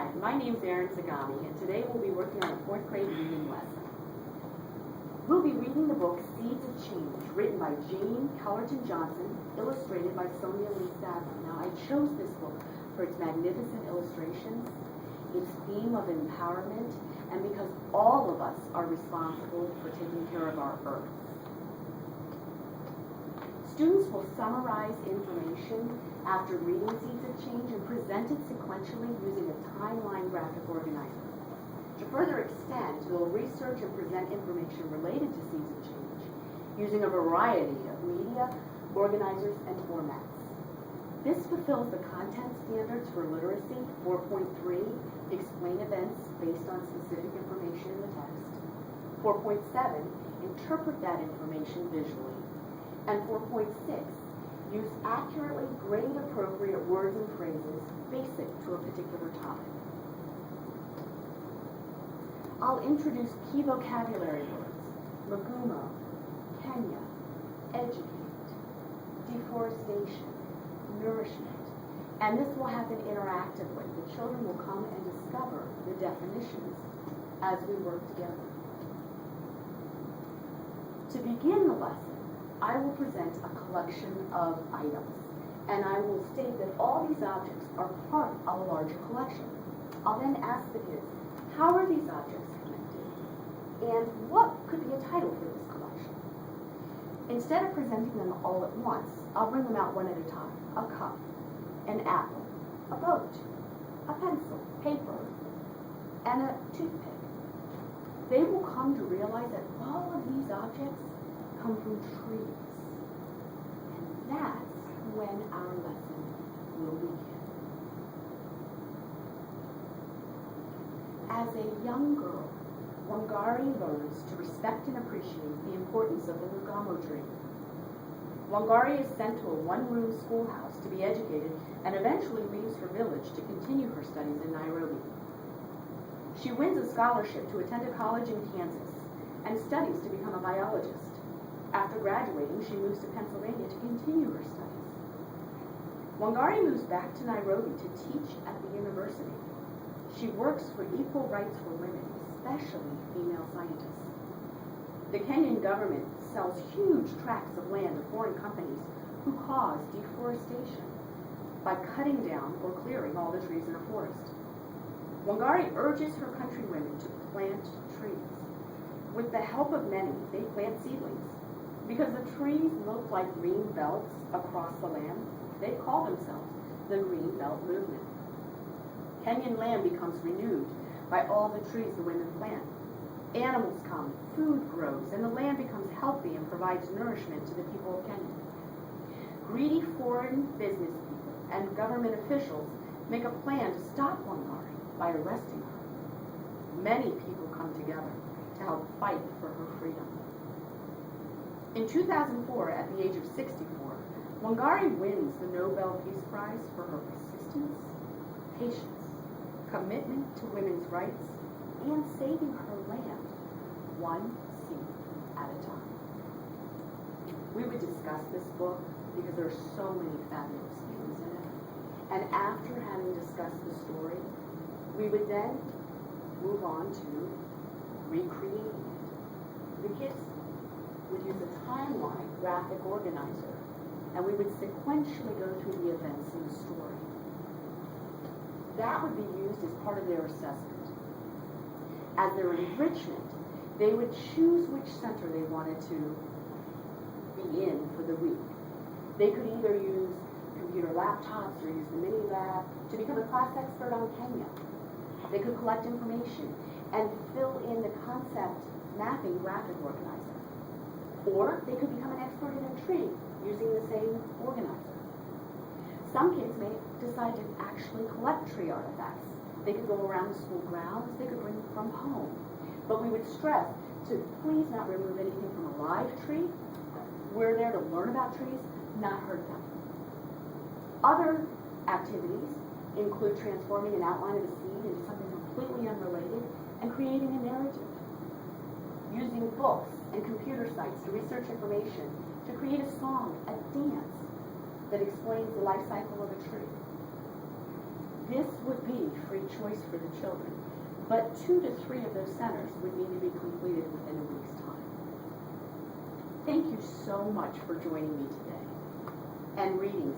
Hi, my name is Erin Zagami, and today we'll be working on a 4th grade reading lesson. We'll be reading the book Seeds of Change, written by Jane Kellerton Johnson, illustrated by Sonia Lee Sadler. Now, I chose this book for its magnificent illustrations, its theme of empowerment, and because all of us are responsible for taking care of our earth. Students will summarize information after reading Seeds of Change and present it sequentially using a timeline graphic organizer. To further extend, they'll research and present information related to Seeds of Change using a variety of media, organizers, and formats. This fulfills the content standards for literacy 4.3, explain events based on specific information in the text. 4.7, interpret that information visually. And 4.6, use accurately grade-appropriate words and phrases basic to a particular topic. I'll introduce key vocabulary words: Magumo, Kenya, educate, deforestation, nourishment. And this will happen interactively. The children will come and discover the definitions as we work together. To begin the lesson, I will present a collection of items, and I will state that all these objects are part of a larger collection. I'll then ask the kids, how are these objects connected? And what could be a title for this collection? Instead of presenting them all at once, I'll bring them out one at a time. A cup, an apple, a boat, a pencil, paper, and a toothpick. They will come to realize that all of these objects come from trees. And that's when our lesson will begin. As a young girl, Wangari learns to respect and appreciate the importance of the Ngamo tree. Wangari is sent to a one-room schoolhouse to be educated and eventually leaves her village to continue her studies in Nairobi. She wins a scholarship to attend a college in Kansas and studies to become a biologist. After graduating, she moves to Pennsylvania to continue her studies. Wangari moves back to Nairobi to teach at the university. She works for equal rights for women, especially female scientists. The Kenyan government sells huge tracts of land to foreign companies who cause deforestation by cutting down or clearing all the trees in a forest. Wangari urges her countrywomen to plant trees. With the help of many, they plant seedlings. Because the trees look like green belts across the land, they call themselves the Green Belt Movement. Kenyan land becomes renewed by all the trees the women plant. Animals come, food grows, and the land becomes healthy and provides nourishment to the people of Kenya. Greedy foreign business people and government officials make a plan to stop Wangari by arresting her. Many people come together to help fight for her freedom. In 2004, at the age of 64, Wangari wins the Nobel Peace Prize for her persistence, patience, commitment to women's rights, and saving her land, one seed at a time. We would discuss this book because there are so many fabulous things in it. And after having discussed the story, we would then move on to recreating it. The kids would use a timeline graphic organizer, and we would sequentially go through the events in the story. That would be used as part of their assessment. As their enrichment, they would choose which center they wanted to be in for the week. They could either use computer laptops or use the mini lab to become a class expert on Kenya. They could collect information and fill in the concept mapping graphic organizer. Or they could become an expert in a tree using the same organizer. Some kids may decide to actually collect tree artifacts. They could go around the school grounds, they could bring them from home. But we would stress to please not remove anything from a live tree. We're there to learn about trees, not hurt them. Other activities include transforming an outline of a seed into something completely unrelated and creating a narrative. Using books and computer sites to research information, to create a song, a dance that explains the life cycle of a tree. This would be free choice for the children, but 2 to 3 of those centers would need to be completed within a week's time. Thank you so much for joining me today and reading